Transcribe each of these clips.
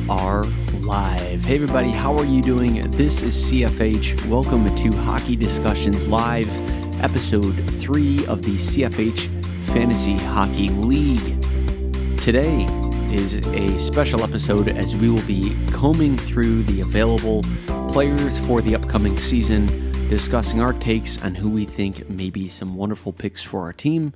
are live. Hey everybody, how are you doing? This is CFH. Welcome to Hockey Discussions Live, episode 3 of the CFH Fantasy Hockey League. Today is a special episode as we will be combing through the available players for the upcoming season, discussing our takes on who we think may be some wonderful picks for our team,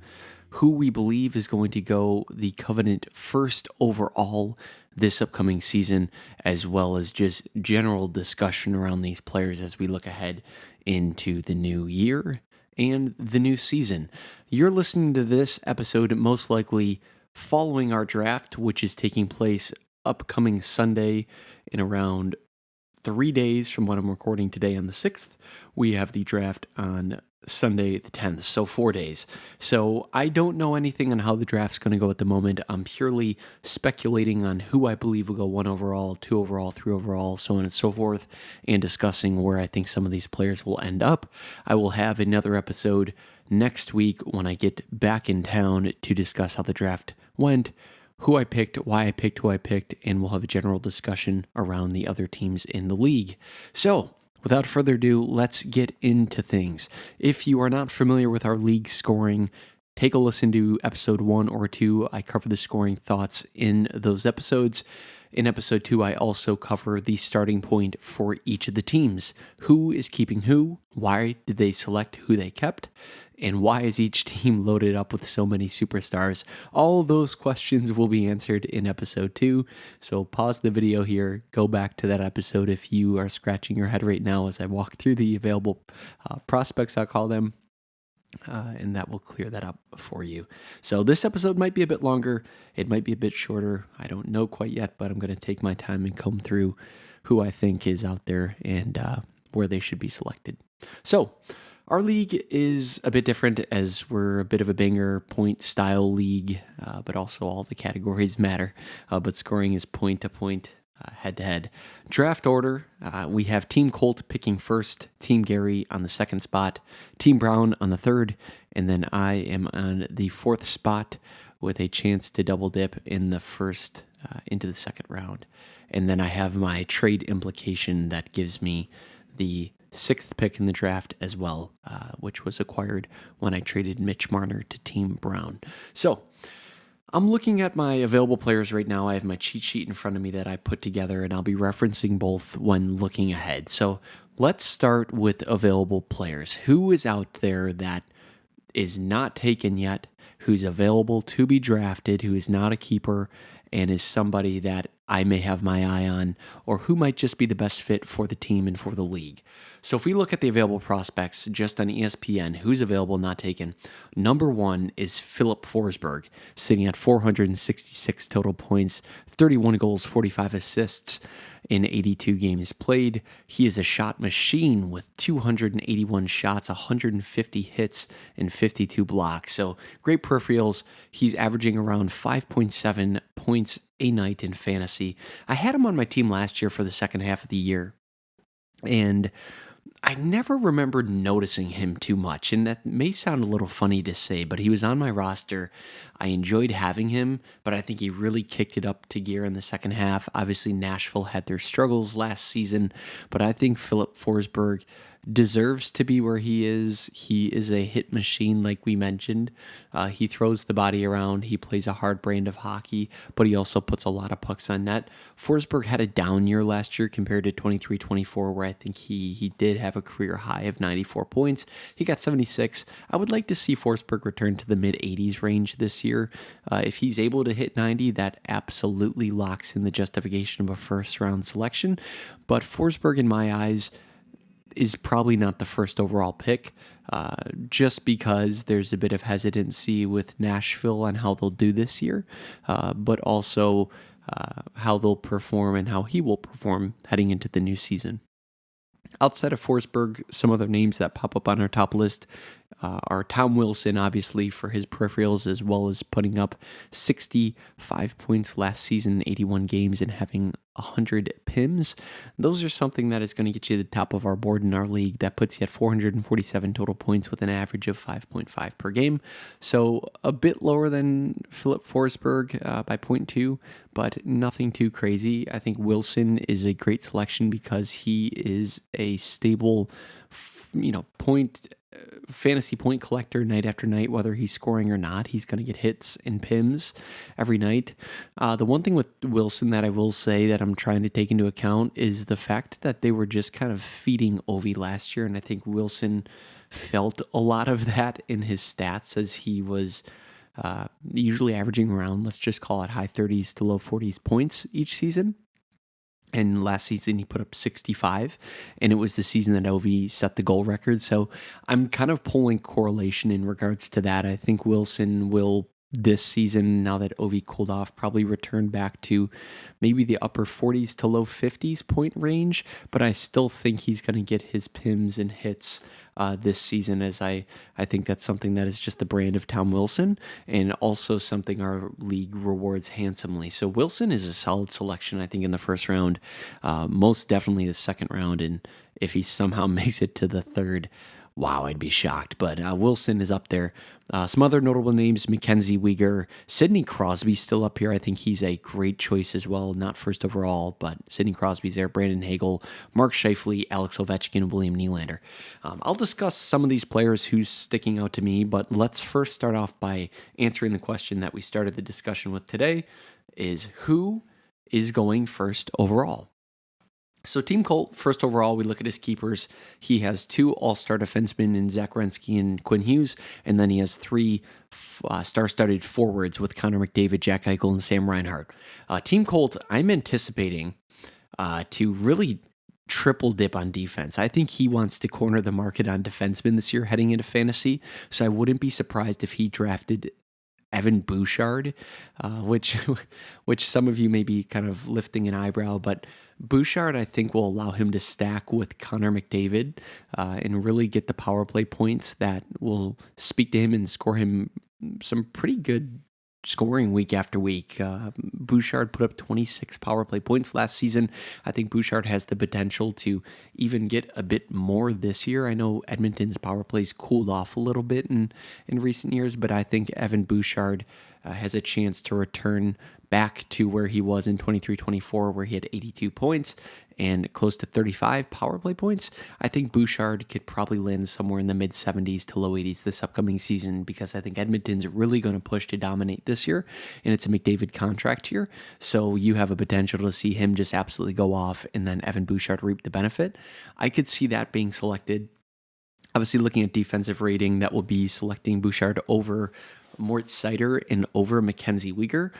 who we believe is going to go the Covenant first overall this upcoming season, as well as just general discussion around these players as we look ahead into the new year and the new season. You're listening to this episode most likely following our draft, which is taking place upcoming Sunday in around 3 days from when I'm recording today on the 6th. We have the draft on Sunday the 10th, so 4 days. So I don't know anything on how the draft's going to go at the moment. I'm purely speculating on who I believe will go 1 overall, 2 overall, 3 overall, so on and so forth, and discussing where I think some of these players will end up. I will have another episode next week when I get back in town to discuss how the draft went, who I picked, why I picked who I picked, and we'll have a general discussion around the other teams in the league. So, without further ado, let's get into things. If you are not familiar with our league scoring, take a listen to episode 1 or 2. I cover the scoring thoughts in those episodes. In episode 2, I also cover the starting point for each of the teams. Who is keeping who? Why did they select who they kept? And why is each team loaded up with so many superstars? All those questions will be answered in episode 2. So pause the video here, go back to that episode if you are scratching your head right now as I walk through the available prospects, I'll call them. And that will clear that up for you. So this episode might be a bit longer. It might be a bit shorter. I don't know quite yet, but I'm going to take my time and comb through who I think is out there and where they should be selected. So our league is a bit different as we're a bit of a banger point style league, but also all the categories matter. But scoring is point to point. Head to head. Draft order, we have Team Colt picking first, Team Gary on the second spot, Team Brown on the third, and then I am on the fourth spot with a chance to double dip in the first into the second round. And then I have my trade implication that gives me the 6th pick in the draft as well, which was acquired when I traded Mitch Marner to Team Brown. So, I'm looking at my available players right now. I have my cheat sheet in front of me that I put together, and I'll be referencing both when looking ahead. So let's start with available players. Who is out there that is not taken yet, who's available to be drafted, who is not a keeper, and is somebody that I may have my eye on, or who might just be the best fit for the team and for the league. So if we look at the available prospects just on ESPN, who's available, not taken, number 1 is Filip Forsberg, sitting at 466 total points, 31 goals, 45 assists in 82 games played. He is a shot machine with 281 shots, 150 hits, and 52 blocks. So great peripherals. He's averaging around 5.7 points a night in fantasy. I had him on my team last year for the second half of the year, and I never remembered noticing him too much, and that may sound a little funny to say, but he was on my roster. I enjoyed having him, but I think he really kicked it up to gear in the second half. Obviously, Nashville had their struggles last season, but I think Filip Forsberg deserves to be where he is. He is a hit machine, like we mentioned. He throws the body around. He plays a hard brand of hockey, but he also puts a lot of pucks on net. Forsberg had a down year last year compared to 23-24, where I think he did have a career high of 94 points. He got 76. I would like to see Forsberg return to the mid-80s range this year. If he's able to hit 90, that absolutely locks in the justification of a first-round selection. But Forsberg, in my eyes, is probably not the first overall pick, just because there's a bit of hesitancy with Nashville on how they'll do this year, but also how they'll perform and how he will perform heading into the new season. Outside of Forsberg, some other names that pop up on our top list are Tom Wilson, obviously, for his peripherals, as well as putting up 65 points last season, 81 games, and having 100 PIMs. Those are something that is going to get you to the top of our board in our league. That puts you at 447 total points with an average of 5.5 per game. So a bit lower than Philip Forsberg by 0.2, but nothing too crazy. I think Wilson is a great selection because he is a stable, fantasy point collector night after night, whether he's scoring or not. He's going to get hits and PIMs every night. The one thing with Wilson that I will say that I'm trying to take into account is the fact that they were just kind of feeding Ovi last year, and I think Wilson felt a lot of that in his stats as he was usually averaging around, let's just call it high 30s to low 40s points each season. And last season, he put up 65, and it was the season that Ovi set the goal record. So I'm kind of pulling correlation in regards to that. I think Wilson will, this season, now that Ovi cooled off, probably return back to maybe the upper 40s to low 50s point range, but I still think he's going to get his PIMs and hits this season, as I think that's something that is just the brand of Tom Wilson, and also something our league rewards handsomely. So Wilson is a solid selection, I think, in the first round, most definitely the second round, and if he somehow makes it to the third, wow, I'd be shocked. But Wilson is up there. Some other notable names: Mackenzie Weegar, Sidney Crosby's still up here. I think he's a great choice as well. Not first overall, but Sidney Crosby's there. Brandon Hagel, Mark Scheifele, Alex Ovechkin, and William Nylander. I'll discuss some of these players who's sticking out to me, but let's first start off by answering the question that we started the discussion with today: is who is going first overall? So Team Colt, first overall, we look at his keepers. He has 2 all-star defensemen in Zach Werenski and Quinn Hughes, and then he has 3 star-studded forwards with Connor McDavid, Jack Eichel, and Sam Reinhart. Team Colt, I'm anticipating to really triple dip on defense. I think he wants to corner the market on defensemen this year heading into fantasy, so I wouldn't be surprised if he drafted Evan Bouchard, which some of you may be kind of lifting an eyebrow, but Bouchard, I think, will allow him to stack with Connor McDavid and really get the power play points that will speak to him and score him some pretty good scoring week after week. Bouchard put up 26 power play points last season. I think Bouchard has the potential to even get a bit more this year. I know Edmonton's power plays cooled off a little bit in recent years, but I think Evan Bouchard has a chance to return back to where he was in 23-24, where he had 82 points and close to 35 power play points. I think Bouchard could probably land somewhere in the mid-70s to low 80s this upcoming season, because I think Edmonton's really going to push to dominate this year, and it's a McDavid contract year, so you have a potential to see him just absolutely go off and then Evan Bouchard reap the benefit. I could see that being selected. Obviously, looking at defensive rating, that will be selecting Bouchard over Moritz Seider and over Mackenzie Weegar.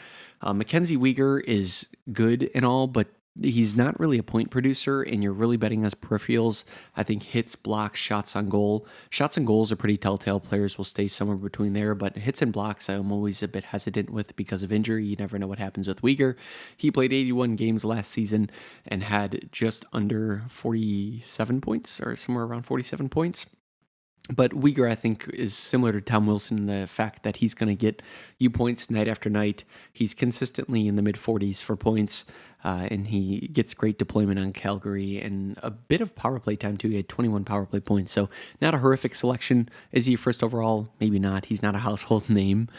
Mackenzie Weegar is good and all, but he's not really a point producer, and you're really betting as peripherals. I think hits, blocks, shots on goal. Shots on goals are pretty telltale. Players will stay somewhere between there, but hits and blocks I'm always a bit hesitant with because of injury. You never know what happens with Weegar. He played 81 games last season and had just under 47 points, or somewhere around 47 points. But Weegar, I think, is similar to Tom Wilson in the fact that he's going to get you points night after night. He's consistently in the mid-40s for points, and he gets great deployment on Calgary and a bit of power play time, too. He had 21 power play points, so not a horrific selection. Is he first overall? Maybe not. He's not a household name,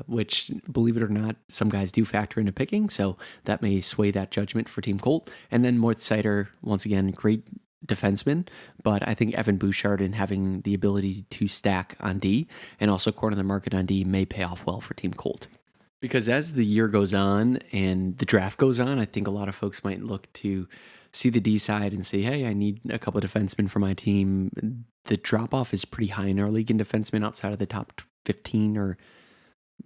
which, believe it or not, some guys do factor into picking, so that may sway that judgment for Team Colt. And then Moritz Seider, once again, great defenseman, but I think Evan Bouchard, and having the ability to stack on D and also corner the market on D, may pay off well for Team Colt. Because as the year goes on and the draft goes on, I think a lot of folks might look to see the D side and say, hey, I need a couple of defensemen for my team. The drop-off is pretty high in our league in defensemen outside of the top 15, or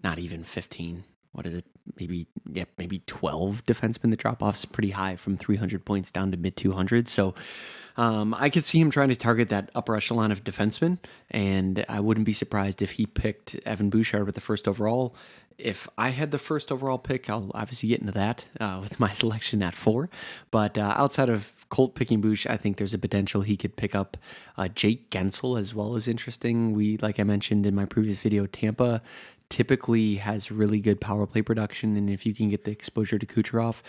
not even 15. What is it? maybe 12 defensemen. The drop-off's pretty high from 300 points down to mid-200s. So I could see him trying to target that upper echelon of defensemen, and I wouldn't be surprised if he picked Evan Bouchard with the first overall. If I had the first overall pick, I'll obviously get into that with my selection at 4. But outside of Colt picking Bouch, I think there's a potential he could pick up Jake Guentzel as well as interesting. Like I mentioned in my previous video, Tampa typically has really good power play production, and if you can get the exposure to Kucherov,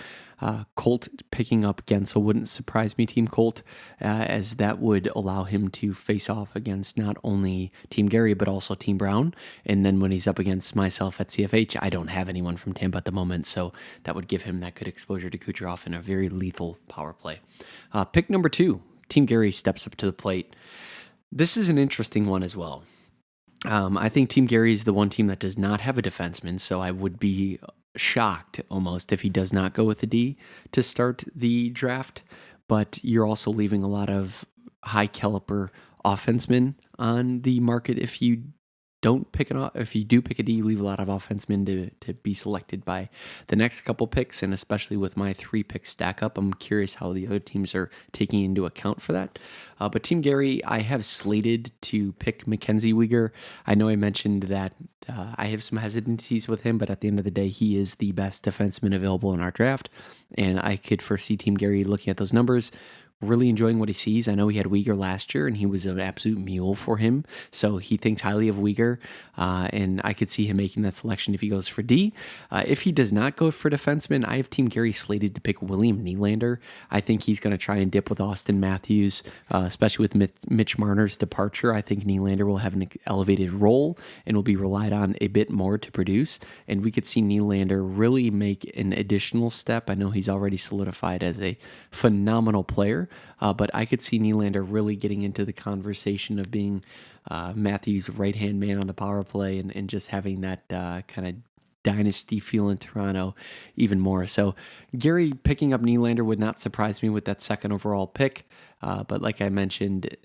Colt picking up Guentzel wouldn't surprise me, Team Colt, as that would allow him to face off against not only Team Gary, but also Team Brown. And then when he's up against myself at CFH, I don't have anyone from Tampa at the moment, so that would give him that good exposure to Kucherov in a very lethal power play. Pick number 2, Team Gary steps up to the plate. This is an interesting one as well. I think Team Gary is the one team that does not have a defenseman, so I would be shocked almost if he does not go with a D to start the draft. But you're also leaving a lot of high caliber offensemen on the market if you don't pick it off. If you do pick a D, you leave a lot of offensemen to be selected by the next couple picks, and especially with my 3 pick stack up, I'm curious how the other teams are taking into account for that. But Team Gary, I have slated to pick Mackenzie Weegar. I know I mentioned that I have some hesitancies with him, but at the end of the day, he is the best defenseman available in our draft, and I could foresee Team Gary looking at those numbers, really enjoying what he sees. I know he had Weegar last year, and he was an absolute mule for him, so he thinks highly of Weegar, and I could see him making that selection if he goes for D. If he does not go for defenseman, I have Team Gary slated to pick William Nylander. I think he's going to try and dip with Austin Matthews, especially with Mitch Marner's departure. I think Nylander will have an elevated role and will be relied on a bit more to produce, and we could see Nylander really make an additional step. I know he's already solidified as a phenomenal player, but I could see Nylander really getting into the conversation of being Matthews' right-hand man on the power play and just having that kind of dynasty feel in Toronto even more. So Gary picking up Nylander would not surprise me with that second overall pick, but like I mentioned,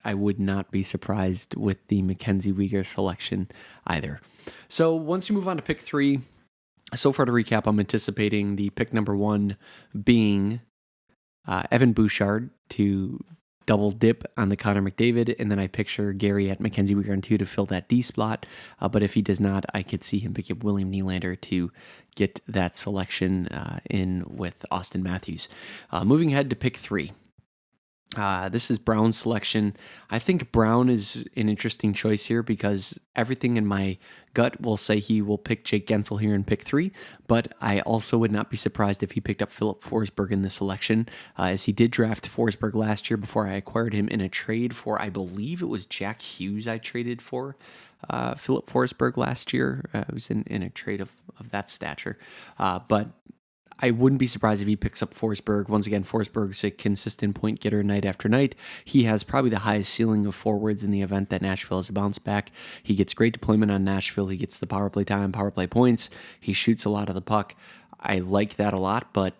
I would not be surprised with the Mackenzie Weegar selection either. So once you move on to pick 3, so far to recap, I'm anticipating the pick number 1 being Evan Bouchard to double dip on the Connor McDavid, and then I picture Gary at Mackenzie Weegar on 2 to fill that D spot. But if he does not, I could see him pick up William Nylander to get that selection in with Austin Matthews. Moving ahead to pick 3. This is Brown's selection. I think Brown is an interesting choice here because everything in my gut will say he will pick Jake Guentzel here in pick 3, but I also would not be surprised if he picked up Philip Forsberg in this selection, as he did draft Forsberg last year before I acquired him in a trade for, I believe it was Jack Hughes I traded for Philip Forsberg last year. It was in a trade of that stature, but I wouldn't be surprised if he picks up Forsberg. Once again, Forsberg's a consistent point getter night after night. He has probably the highest ceiling of forwards in the event that Nashville has a bounce back. He gets great deployment on Nashville. He gets the power play time, power play points. He shoots a lot of the puck. I like that a lot, but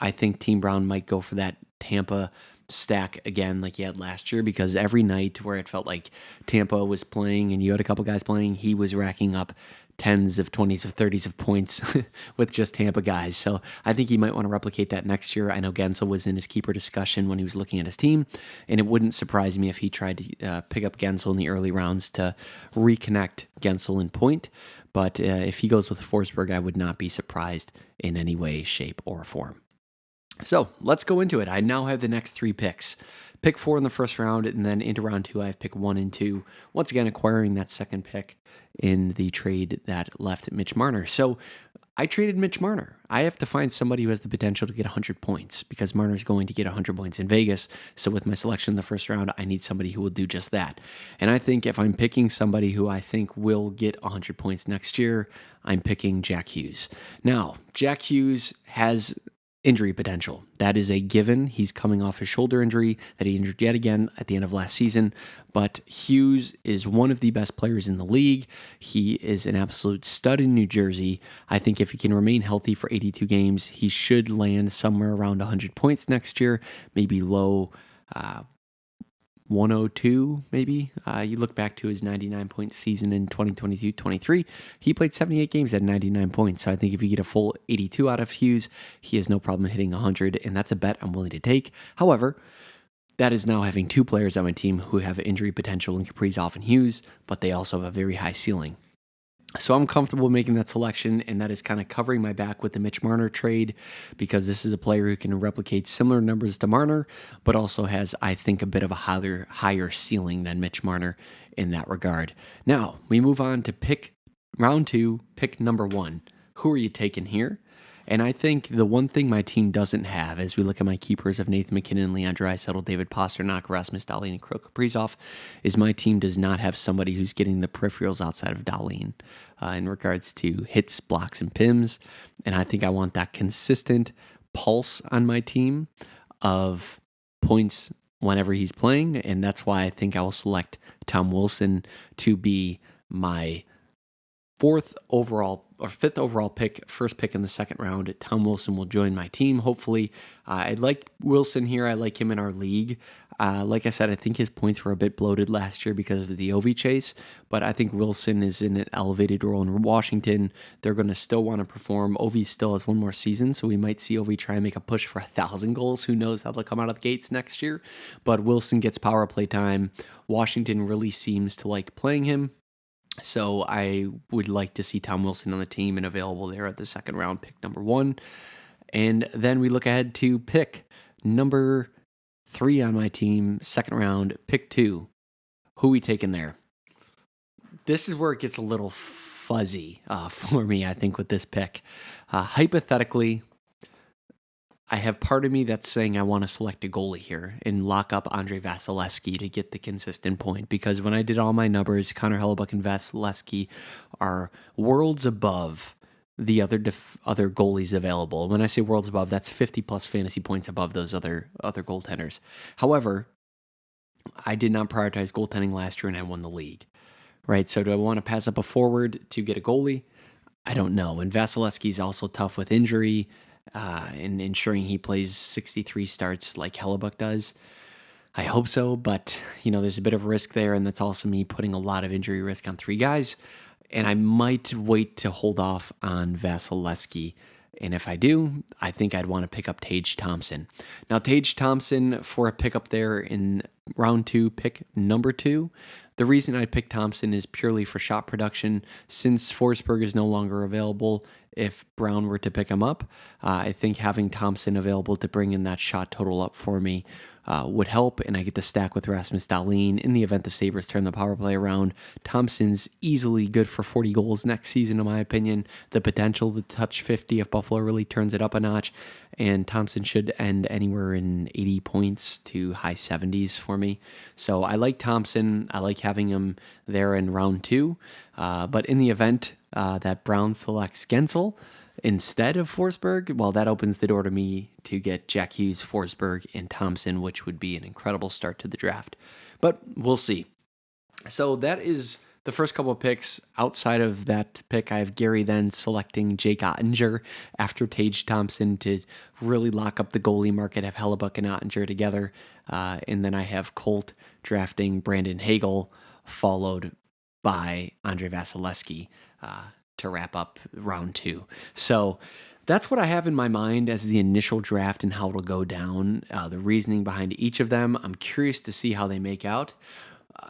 I think Team Brown might go for that Tampa stack again like he had last year, because every night where it felt like Tampa was playing and you had a couple guys playing, he was racking up 10s of 20s of 30s of points with just Tampa guys. So I think he might want to replicate that next year. I know Guentzel was in his keeper discussion when he was looking at his team, and it wouldn't surprise me if he tried to pick up Guentzel in the early rounds to reconnect Guentzel in point. But if he goes with Forsberg, I would not be surprised in any way, shape, or form. So let's go into it. I now have the next 3 picks. Pick 4 in the first round, and then into round 2, I have pick 1 and 2. Once again, acquiring that second pick in the trade that left Mitch Marner. So I traded Mitch Marner. I have to find somebody who has the potential to get 100 points, because Marner's going to get 100 points in Vegas. So with my selection in the first round, I need somebody who will do just that. And I think if I'm picking somebody who I think will get 100 points next year, I'm picking Jack Hughes. Now, Jack Hughes has injury potential. That is a given. He's coming off his shoulder injury that he injured yet again at the end of last season. But Hughes is one of the best players in the league. He is an absolute stud in New Jersey. I think if he can remain healthy for 82 games, he should land somewhere around 100 points next year, maybe low 102 maybe. You look back to his 99-point season in 2022-23. He played 78 games at 99 points. So I think if you get a full 82 out of Hughes, he has no problem hitting 100, and that's a bet I'm willing to take. However, that is now having two players on my team who have injury potential in Kaprizov and Hughes, but they also have a very high ceiling. So I'm comfortable making that selection, and that is kind of covering my back with the Mitch Marner trade, because this is a player who can replicate similar numbers to Marner, but also has, I think, a bit of a higher ceiling than Mitch Marner in that regard. Now, we move on to round 2, pick number 1. Who are you taking here? And I think the one thing my team doesn't have, as we look at my keepers of Nathan MacKinnon, Leon Draisaitl, David Pastrnak, Rasmus Dahlin, and Kirill Kaprizov, is my team does not have somebody who's getting the peripherals outside of Dahlin in regards to hits, blocks, and PIMs. And I think I want that consistent pulse on my team of points whenever he's playing. And that's why I think I will select Tom Wilson to be my fifth overall pick, first pick in the second round. Tom Wilson will join my team, hopefully. I like Wilson here. I like him in our league. Like I said, I think his points were a bit bloated last year because of the Ovi chase, but I think Wilson is in an elevated role in Washington. They're going to still want to perform. Ovi still has one more season, so we might see Ovi try and make a push for 1,000 goals. Who knows how they'll come out of the gates next year, but Wilson gets power play time. Washington really seems to like playing him. So I would like to see Tom Wilson on the team and available there at the second round, pick number 1. And then we look ahead to pick number 3 on my team, second round, pick 2. Who we taking there? This is where it gets a little fuzzy for me, I think, with this pick. Hypothetically, I have part of me that's saying I want to select a goalie here and lock up Andrei Vasilevskiy to get the consistent point, because when I did all my numbers, Connor Hellebuyck and Vasilevskiy are worlds above the other goalies available. When I say worlds above, that's 50 plus fantasy points above those other goaltenders. However, I did not prioritize goaltending last year and I won the league, right? So do I want to pass up a forward to get a goalie? I don't know. And Vasilevskiy is also tough with injury. And ensuring he plays 63 starts like Hellebuyck does. I hope so, but there's a bit of risk there, and that's also me putting a lot of injury risk on 3 guys, and I might wait to hold off on Vasilevskiy. And if I do, I think I'd want to pick up Tage Thompson. Now, Tage Thompson for a pickup there in round 2, pick number 2. The reason I picked Thompson is purely for shot production. Since Forsberg is no longer available, if Brown were to pick him up, I think having Thompson available to bring in that shot total up for me would help, and I get to stack with Rasmus Dahlin in the event the Sabres turn the power play around. Thompson's easily good for 40 goals next season, in my opinion. The potential to touch 50 if Buffalo really turns it up a notch, and Thompson should end anywhere in 80 points to high 70s for me. So I like Thompson. I like having him there in round 2, but in the event that Brown selects Gensel instead of Forsberg, well, that opens the door to me to get Jack Hughes, Forsberg, and Thompson, which would be an incredible start to the draft. But we'll see. So that is the first couple of picks. Outside of that pick, I have Gary then selecting Jake Ottinger after Tage Thompson to really lock up the goalie market, have Hellebuyck and Ottinger together. And then I have Colt drafting Brandon Hagel, followed by Andrei Vasilevskiy to wrap up round 2. So that's what I have in my mind as the initial draft and how it'll go down. The reasoning behind each of them, I'm curious to see how they make out.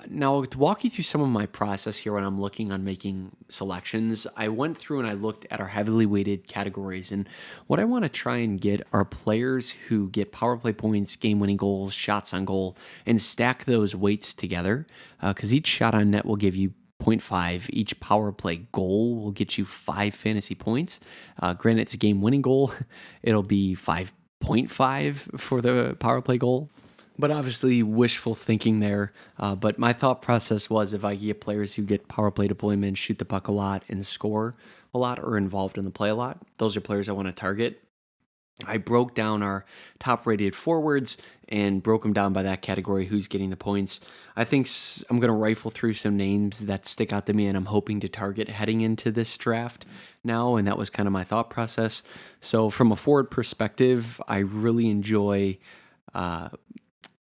Now, to walk you through some of my process here when I'm looking on making selections, I went through and I looked at our heavily weighted categories, and what I want to try and get are players who get power play points, game-winning goals, shots on goal, and stack those weights together, because each shot on net will give you 0.5. Each power play goal will get you 5 fantasy points. Granted, it's a game-winning goal. It'll be 5.5 for the power play goal. But obviously, wishful thinking there. But my thought process was if I get players who get power play deployment, shoot the puck a lot, and score a lot, or involved in the play a lot, those are players I want to target. I broke down our top-rated forwards and broke them down by that category, who's getting the points. I think I'm going to rifle through some names that stick out to me and I'm hoping to target heading into this draft now, and that was kind of my thought process. So from a forward perspective, I really enjoy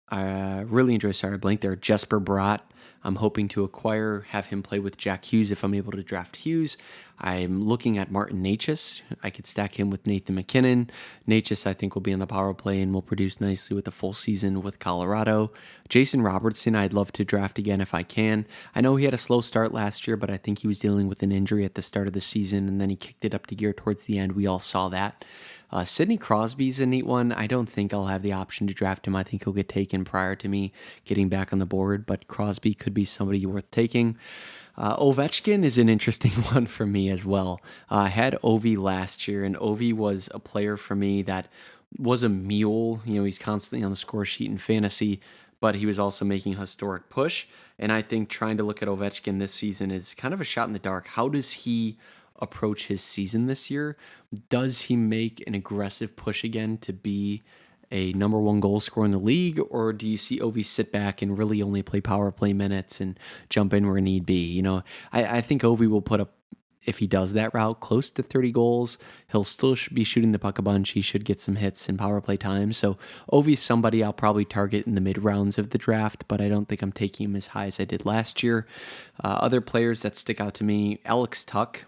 I really enjoy Sarah Blank there. Jesper Bratt, I'm hoping to acquire, have him play with Jack Hughes if I'm able to draft Hughes. I'm looking at Martin Necas. I could stack him with Nathan MacKinnon. Necas, I think, will be on the power play and will produce nicely with a full season with Colorado. Jason Robertson, I'd love to draft again if I can. I know he had a slow start last year, but I think he was dealing with an injury at the start of the season, and then he kicked it up to gear towards the end. We all saw that. Sidney Crosby's a neat one. I don't think I'll have the option to draft him. I think he'll get taken prior to me getting back on the board, but Crosby could be somebody worth taking. Ovechkin is an interesting one for me as well. I had Ovi last year, and Ovi was a player for me that was a mule. He's constantly on the score sheet in fantasy, but he was also making a historic push. And I think trying to look at Ovechkin this season is kind of a shot in the dark. How does he approach his season this year? Does he make an aggressive push again to be a number one goal scorer in the league, or do you see Ovi sit back and really only play power play minutes and jump in where need be? I think Ovi will put up, if he does that route, close to 30 goals. He'll still be shooting the puck a bunch. He should get some hits in power play time. So Ovi's somebody I'll probably target in the mid rounds of the draft, but I don't think I'm taking him as high as I did last year. Other players that stick out to me, Alex Tuch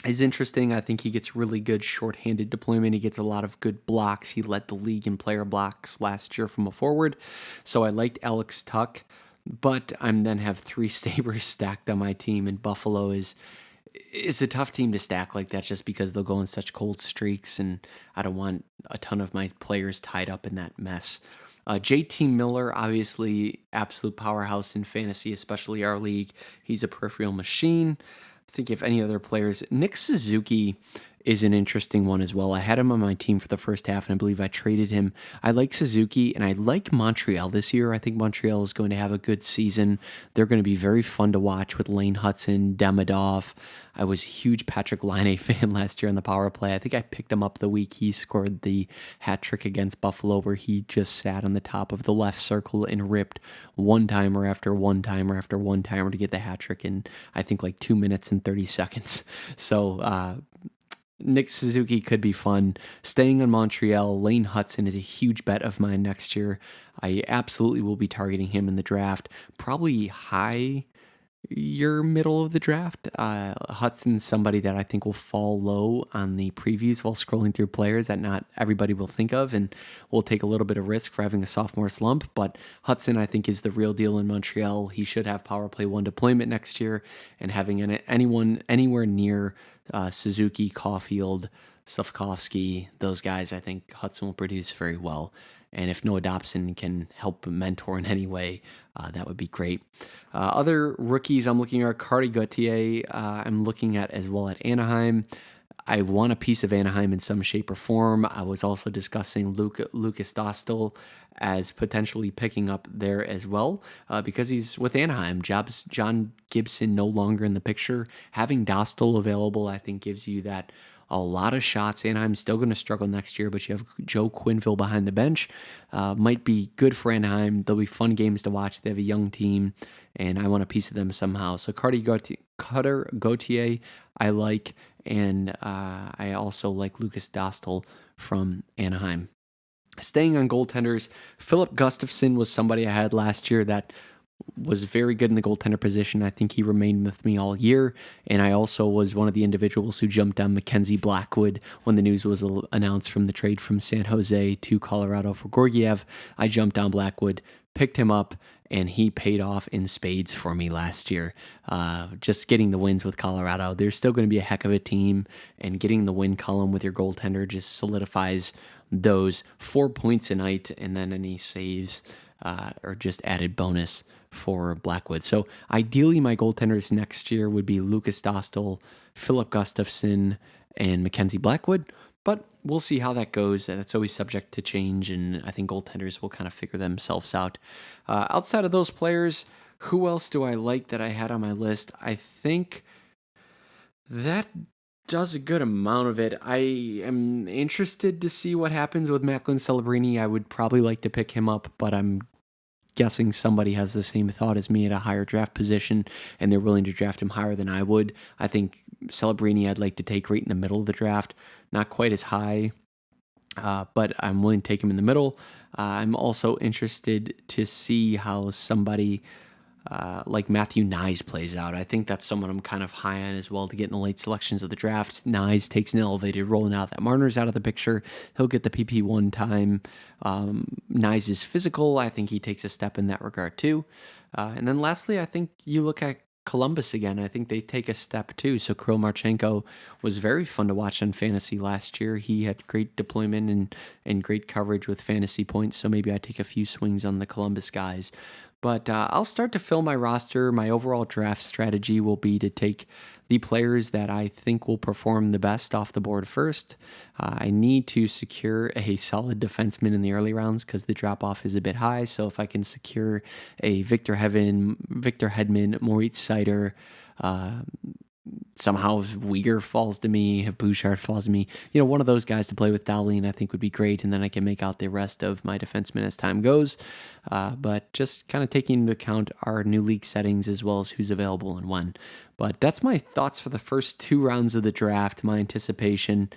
is interesting. I think he gets really good shorthanded deployment. He gets a lot of good blocks. He led the league in player blocks last year from a forward. So I liked Alex Tuch, but I then have 3 Sabres stacked on my team, and Buffalo is a tough team to stack like that just because they'll go in such cold streaks, and I don't want a ton of my players tied up in that mess. JT Miller, obviously absolute powerhouse in fantasy, especially our league. He's a peripheral machine. Think if any other players, Nick Suzuki is an interesting one as well. I had him on my team for the first half, and I believe I traded him. I like Suzuki, and I like Montreal this year. I think Montreal is going to have a good season. They're going to be very fun to watch with Lane Hudson, Demidov. I was a huge Patrick Laine fan last year on the power play. I think I picked him up the week he scored the hat trick against Buffalo, where he just sat on the top of the left circle and ripped one-timer after one-timer after one-timer to get the hat trick in, I think, like 2 minutes and 30 seconds. So, Nick Suzuki could be fun. Staying on Montreal, Lane Hudson is a huge bet of mine next year. I absolutely will be targeting him in the draft. Probably high middle of the draft. Hudson's somebody that I think will fall low on the previews while scrolling through players that not everybody will think of, and will take a little bit of risk for having a sophomore slump. But Hudson, I think, is the real deal in Montreal. He should have power play 1 deployment next year, and having anyone anywhere near Suzuki, Caulfield, Slavkovsky, those guys, I think Hudson will produce very well. And if Noah Dobson can help mentor in any way, that would be great. Other rookies I'm looking at, Carty Gauthier, I'm looking at as well at Anaheim. I want a piece of Anaheim in some shape or form. I was also discussing Lucas Dostal as potentially picking up there as well, because he's with Anaheim. John Gibson no longer in the picture. Having Dostal available, I think, gives you that a lot of shots. Anaheim's still going to struggle next year, but you have Joe Quenneville behind the bench. Might be good for Anaheim. There'll be fun games to watch. They have a young team, and I want a piece of them somehow. So Cutter Gauthier, I like, and I also like Lucas Dostal from Anaheim. Staying on goaltenders, Philip Gustafsson was somebody I had last year that was very good in the goaltender position. I think he remained with me all year, and I also was one of the individuals who jumped on Mackenzie Blackwood when the news was announced from the trade from San Jose to Colorado for Georgiev. I jumped on Blackwood, picked him up, and he paid off in spades for me last year. Just getting the wins with Colorado. They're still going to be a heck of a team, and getting the win column with your goaltender just solidifies those 4 points a night, and then any saves or just added bonus for Blackwood. So ideally, my goaltenders next year would be Lucas Dostal, Philip Gustafsson, and Mackenzie Blackwood. But we'll see how that goes. That's always subject to change, and I think goaltenders will kind of figure themselves out. Outside of those players, who else do I like that I had on my list? I think that does a good amount of it. I am interested to see what happens with Macklin Celebrini. I would probably like to pick him up, but I'm guessing somebody has the same thought as me at a higher draft position, and they're willing to draft him higher than I would. I think Celebrini I'd like to take right in the middle of the draft, not quite as high but I'm willing to take him in the middle. I'm also interested to see how somebody like Matthew Nyes plays out. I think that's someone I'm kind of high on as well to get in the late selections of the draft. Nyes takes an elevated role now that Marner's out of the picture. He'll get the PP1 time. Nyes is physical. I think he takes a step in that regard too. And then lastly, I think you look at Columbus again. I think they take a step too. So Kirill Marchenko was very fun to watch on fantasy last year. He had great deployment and great coverage with fantasy points. So maybe I take a few swings on the Columbus guys. But I'll start to fill my roster. My overall draft strategy will be to take the players that I think will perform the best off the board first. I need to secure a solid defenseman in the early rounds because the drop-off is a bit high. So if I can secure a Victor Hedman, Moritz Seider, somehow if Uyghur falls to me, if Bouchard falls to me, one of those guys to play with Dahlin I think would be great, and then I can make out the rest of my defensemen as time goes. But just kind of taking into account our new league settings as well as who's available and when. But that's my thoughts for the first 2 rounds of the draft, my anticipation.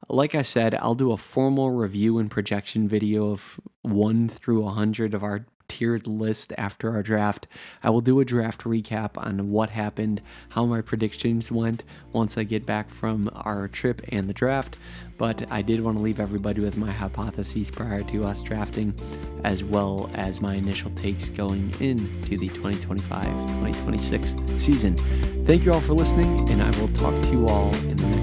Like I said, I'll do a formal review and projection video of 1 through 100 of our tiered list after our draft. I will do a draft recap on what happened, how my predictions went once I get back from our trip and the draft. But I did want to leave everybody with my hypotheses prior to us drafting, as well as my initial takes going into the 2025-2026 season. Thank you all for listening, and I will talk to you all in the next